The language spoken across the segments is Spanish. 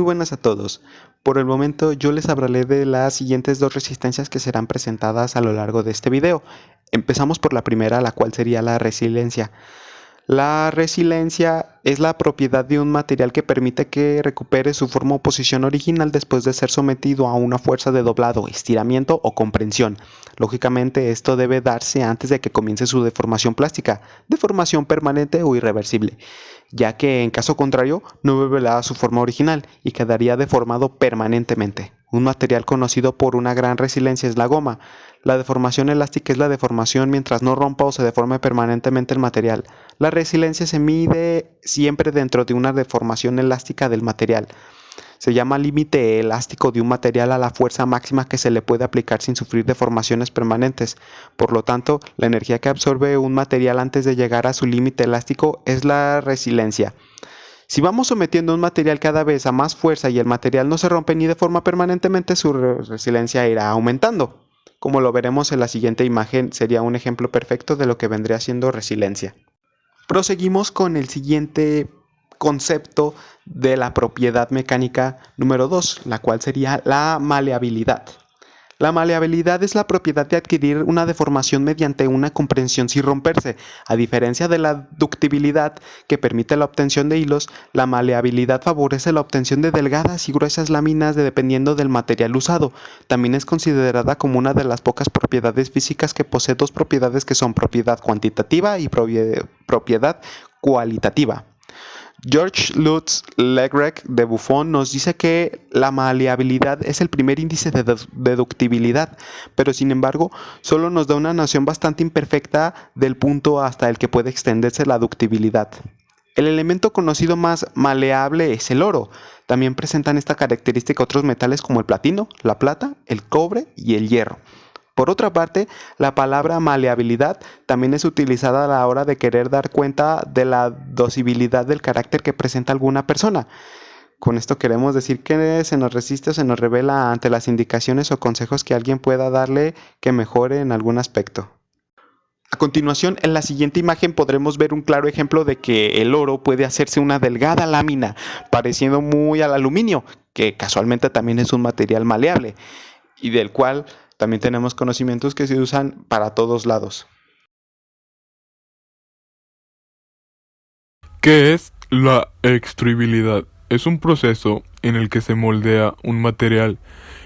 buenas a todos. Por el momento yo les hablaré de las siguientes dos resistencias que serán presentadas a lo largo de este video. Empezamos por la primera, la cual sería la resiliencia. La resiliencia es la propiedad de un material que permite que recupere su forma o posición original después de ser sometido a una fuerza de doblado, estiramiento o comprensión. Lógicamente esto debe darse antes de que comience su deformación plástica, deformación permanente o irreversible, ya que en caso contrario no volverá a su forma original y quedaría deformado permanentemente. Un material conocido por una gran resiliencia es la goma. La deformación elástica es la deformación mientras no rompa o se deforme permanentemente el material. La resiliencia se mide siempre dentro de una deformación elástica del material. Se llama límite elástico de un material a la fuerza máxima que se le puede aplicar sin sufrir deformaciones permanentes. Por lo tanto, la energía que absorbe un material antes de llegar a su límite elástico es la resiliencia. Si vamos sometiendo un material cada vez a más fuerza y el material no se rompe ni deforma permanentemente, su resiliencia irá aumentando. Como lo veremos en la siguiente imagen, sería un ejemplo perfecto de lo que vendría siendo resiliencia. Proseguimos con el siguiente concepto de la propiedad mecánica número 2, la cual sería la maleabilidad. La maleabilidad es la propiedad de adquirir una deformación mediante una comprensión sin romperse. A diferencia de la ductibilidad, que permite la obtención de hilos, la maleabilidad favorece la obtención de delgadas y gruesas láminas dependiendo del material usado. También es considerada como una de las pocas propiedades físicas que posee dos propiedades que son propiedad cuantitativa y propiedad cualitativa. George Lutz Legrec de Buffon nos dice que la maleabilidad es el primer índice de deductibilidad, pero sin embargo solo nos da una noción bastante imperfecta del punto hasta el que puede extenderse la ductibilidad. El elemento conocido más maleable es el oro. También presentan esta característica otros metales como el platino, la plata, el cobre y el hierro. Por otra parte, la palabra maleabilidad también es utilizada a la hora de querer dar cuenta de la docibilidad del carácter que presenta alguna persona. Con esto queremos decir que se nos resiste o se nos revela ante las indicaciones o consejos que alguien pueda darle que mejore en algún aspecto. A continuación, en la siguiente imagen podremos ver un claro ejemplo de que el oro puede hacerse una delgada lámina, pareciendo muy al aluminio, que casualmente también es un material maleable, y del cual también tenemos conocimientos que se usan para todos lados. ¿Qué es la extruibilidad? Es un proceso en el que se moldea un material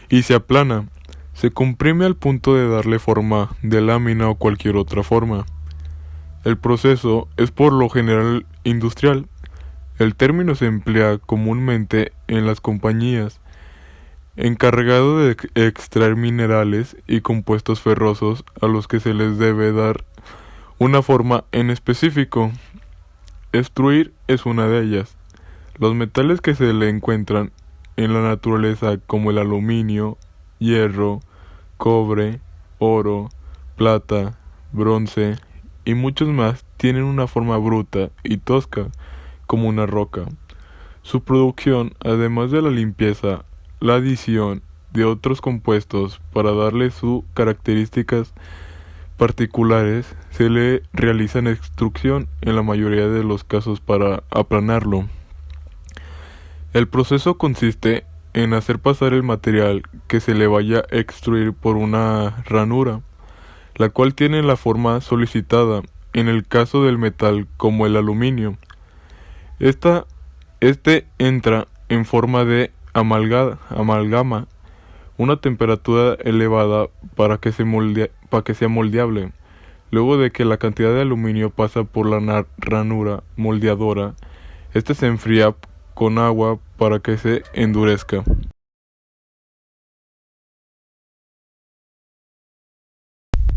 y se aplana. Se comprime al punto de darle forma de lámina o cualquier otra forma. El proceso es por lo general industrial. El término se emplea comúnmente en las compañías encargado de extraer minerales y compuestos ferrosos a los que se les debe dar una forma en específico. Extruir es una de ellas. Los metales que se le encuentran en la naturaleza como el aluminio, hierro, cobre, oro, plata, bronce y muchos más tienen una forma bruta y tosca como una roca. Su producción, además de la limpieza, la adición de otros compuestos para darle sus características particulares, se le realiza en extrusión en la mayoría de los casos para aplanarlo. El proceso consiste en hacer pasar el material que se le vaya a extruir por una ranura, la cual tiene la forma solicitada en el caso del metal como el aluminio. Este entra en forma de amalgama, una temperatura elevada para que sea moldeable. Luego de que la cantidad de aluminio pasa por la ranura moldeadora, este se enfría con agua para que se endurezca.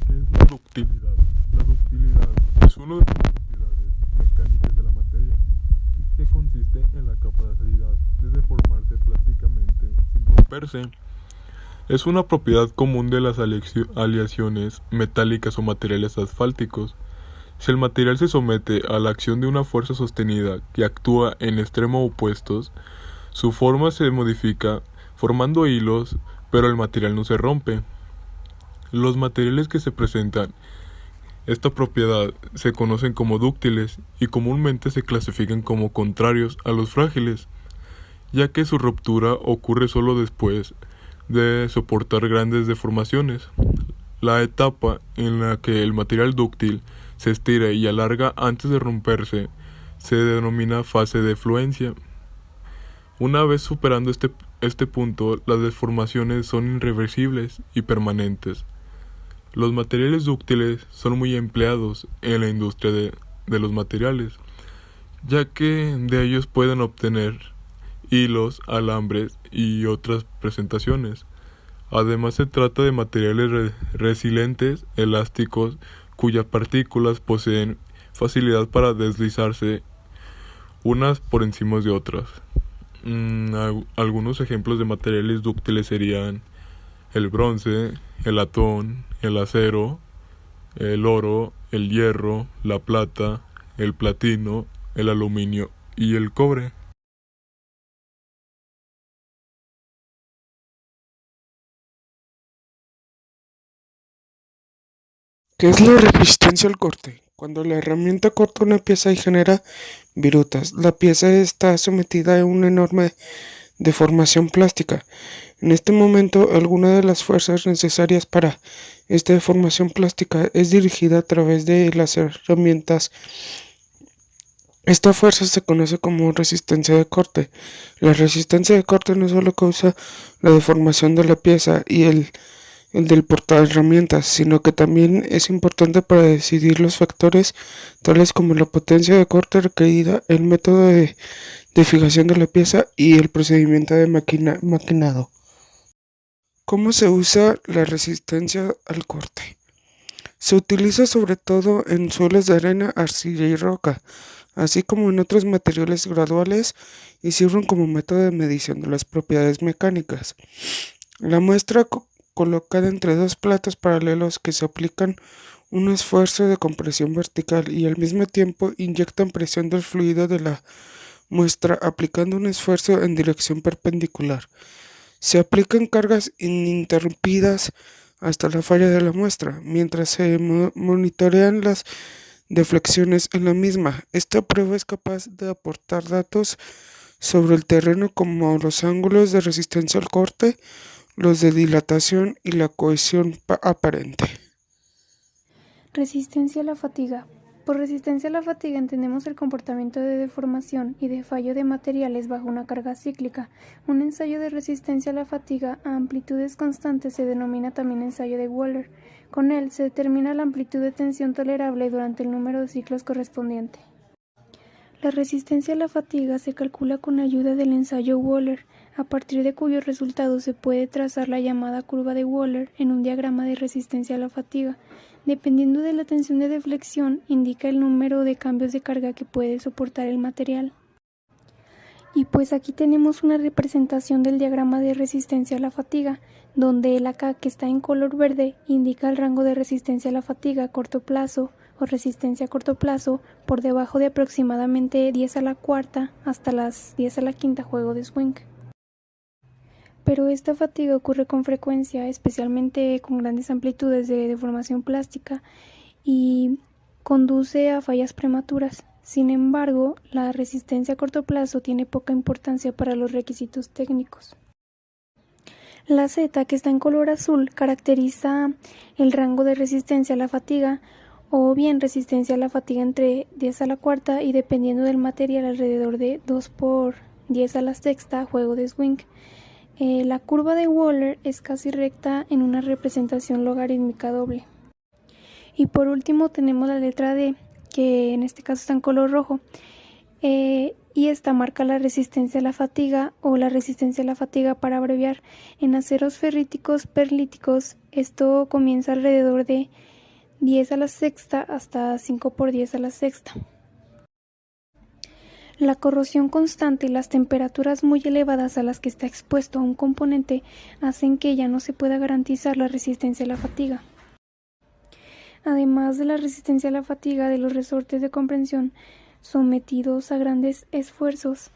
¿Qué es la ductilidad? La ductilidad es una de las propiedades mecánicas de la materia, que consiste en la capacidad de deformarse plásticamente sin romperse. Es una propiedad común de las aleaciones metálicas o materiales asfálticos. Si el material se somete a la acción de una fuerza sostenida que actúa en extremos opuestos, su forma se modifica formando hilos, pero el material no se rompe. Los materiales que se presentan esta propiedad se conocen como dúctiles y comúnmente se clasifican como contrarios a los frágiles, ya que su ruptura ocurre solo después de soportar grandes deformaciones. La etapa en la que el material dúctil se estira y alarga antes de romperse se denomina fase de fluencia. Una vez superando este punto, las deformaciones son irreversibles y permanentes. Los materiales dúctiles son muy empleados en la industria de los materiales, ya que de ellos pueden obtener hilos, alambres y otras presentaciones. Además, se trata de materiales resilientes, elásticos, cuyas partículas poseen facilidad para deslizarse unas por encima de otras. Algunos ejemplos de materiales dúctiles serían el bronce, el latón, el acero, el oro, el hierro, la plata, el platino, el aluminio y el cobre. ¿Qué es la resistencia al corte? Cuando la herramienta corta una pieza y genera virutas, la pieza está sometida a una enorme deformación plástica. En este momento, alguna de las fuerzas necesarias para esta deformación plástica es dirigida a través de las herramientas. Esta fuerza se conoce como resistencia de corte. La resistencia de corte no solo causa la deformación de la pieza y el del portaherramientas, sino que también es importante para decidir los factores tales como la potencia de corte requerida, el método de fijación de la pieza y el procedimiento de maquinado. ¿Cómo se usa la resistencia al corte? Se utiliza sobre todo en suelos de arena, arcilla y roca, así como en otros materiales graduales y sirven como método de medición de las propiedades mecánicas. La muestra colocada entre dos platos paralelos que se aplican un esfuerzo de compresión vertical y al mismo tiempo inyectan presión del fluido de la muestra aplicando un esfuerzo en dirección perpendicular. Se aplican cargas ininterrumpidas hasta la falla de la muestra, mientras se monitorean las deflexiones en la misma. Esta prueba es capaz de aportar datos sobre el terreno como los ángulos de resistencia al corte, los de dilatación y la cohesión aparente. Resistencia a la fatiga. Por resistencia a la fatiga entendemos el comportamiento de deformación y de fallo de materiales bajo una carga cíclica. Un ensayo de resistencia a la fatiga a amplitudes constantes se denomina también ensayo de Wöhler. Con él se determina la amplitud de tensión tolerable durante el número de ciclos correspondiente. La resistencia a la fatiga se calcula con ayuda del ensayo Wöhler, a partir de cuyos resultados se puede trazar la llamada curva de Wöhler en un diagrama de resistencia a la fatiga. Dependiendo de la tensión de deflexión, indica el número de cambios de carga que puede soportar el material. Y pues aquí tenemos una representación del diagrama de resistencia a la fatiga, donde el AK, que está en color verde, indica el rango de resistencia a la fatiga a corto plazo o resistencia a corto plazo por debajo de aproximadamente 10 a la cuarta hasta las 10 a la quinta juego de swing. Pero esta fatiga ocurre con frecuencia, especialmente con grandes amplitudes de deformación plástica y conduce a fallas prematuras. Sin embargo, la resistencia a corto plazo tiene poca importancia para los requisitos técnicos. La Z, que está en color azul, caracteriza el rango de resistencia a la fatiga o bien resistencia a la fatiga entre 10 a la cuarta y dependiendo del material alrededor de 2 por 10 a la sexta juego de swing. La curva de Wöhler es casi recta en una representación logarítmica doble. Y por último tenemos la letra D, que en este caso está en color rojo, y esta marca la resistencia a la fatiga o la resistencia a la fatiga para abreviar. En aceros ferríticos perlíticos esto comienza alrededor de 10 a la sexta hasta 5 por 10 a la sexta. La corrosión constante y las temperaturas muy elevadas a las que está expuesto a un componente hacen que ya no se pueda garantizar la resistencia a la fatiga. Además de la resistencia a la fatiga de los resortes de compresión sometidos a grandes esfuerzos,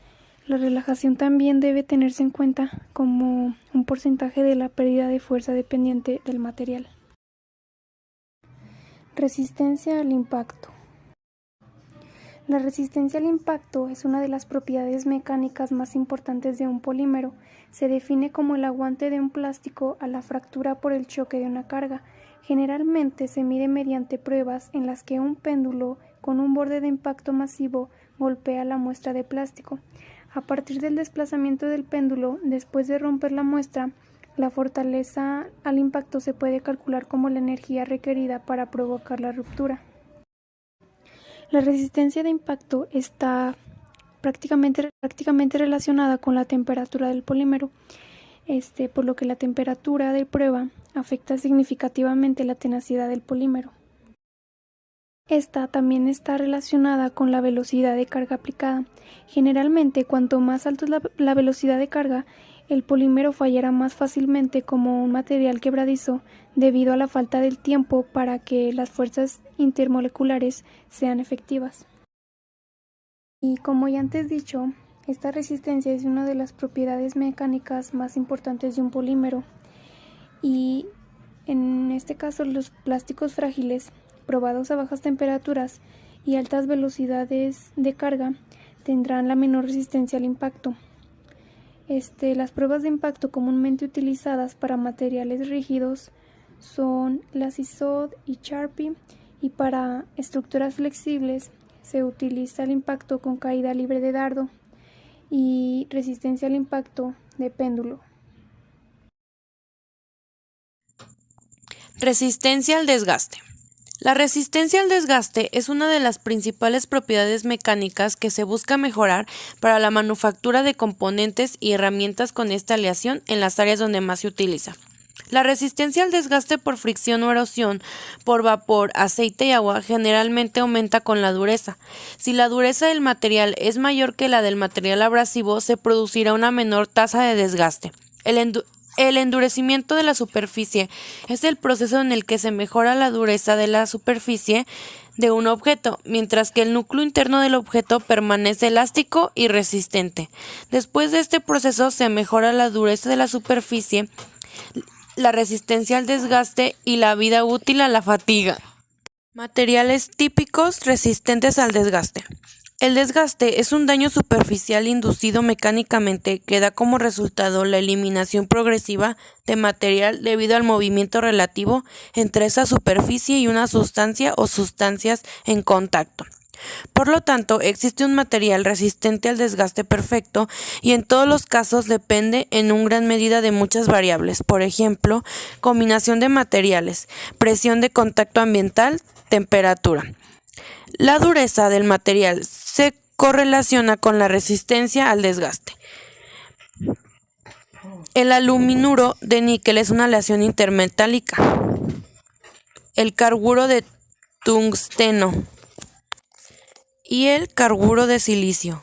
la relajación también debe tenerse en cuenta como un porcentaje de la pérdida de fuerza dependiente del material. Resistencia al impacto. La resistencia al impacto es una de las propiedades mecánicas más importantes de un polímero. Se define como el aguante de un plástico a la fractura por el choque de una carga. Generalmente se mide mediante pruebas en las que un péndulo con un borde de impacto masivo golpea la muestra de plástico. A partir del desplazamiento del péndulo, después de romper la muestra, la fortaleza al impacto se puede calcular como la energía requerida para provocar la ruptura. La resistencia de impacto está prácticamente relacionada con la temperatura del polímero, por lo que la temperatura de prueba afecta significativamente la tenacidad del polímero. Esta también está relacionada con la velocidad de carga aplicada. Generalmente, cuanto más alta es la velocidad de carga, el polímero fallará más fácilmente como un material quebradizo debido a la falta del tiempo para que las fuerzas intermoleculares sean efectivas. Y como ya antes dicho, esta resistencia es una de las propiedades mecánicas más importantes de un polímero. Y en este caso, los plásticos frágiles, probados a bajas temperaturas y altas velocidades de carga, tendrán la menor resistencia al impacto. Las pruebas de impacto comúnmente utilizadas para materiales rígidos son la CISOD y Sharpie, y para estructuras flexibles se utiliza el impacto con caída libre de dardo y resistencia al impacto de péndulo. Resistencia al desgaste. La resistencia al desgaste es una de las principales propiedades mecánicas que se busca mejorar para la manufactura de componentes y herramientas con esta aleación en las áreas donde más se utiliza. La resistencia al desgaste por fricción o erosión por vapor, aceite y agua generalmente aumenta con la dureza. Si la dureza del material es mayor que la del material abrasivo, se producirá una menor tasa de desgaste. El endurecimiento de la superficie es el proceso en el que se mejora la dureza de la superficie de un objeto, mientras que el núcleo interno del objeto permanece elástico y resistente. Después de este proceso se mejora la dureza de la superficie, la resistencia al desgaste y la vida útil a la fatiga. Materiales típicos resistentes al desgaste. El desgaste es un daño superficial inducido mecánicamente que da como resultado la eliminación progresiva de material debido al movimiento relativo entre esa superficie y una sustancia o sustancias en contacto. Por lo tanto, existe un material resistente al desgaste perfecto y en todos los casos depende en una gran medida de muchas variables, por ejemplo, combinación de materiales, presión de contacto ambiental, temperatura. La dureza del material se correlaciona con la resistencia al desgaste. El aluminuro de níquel es una aleación intermetálica. El carburo de tungsteno y el carburo de silicio.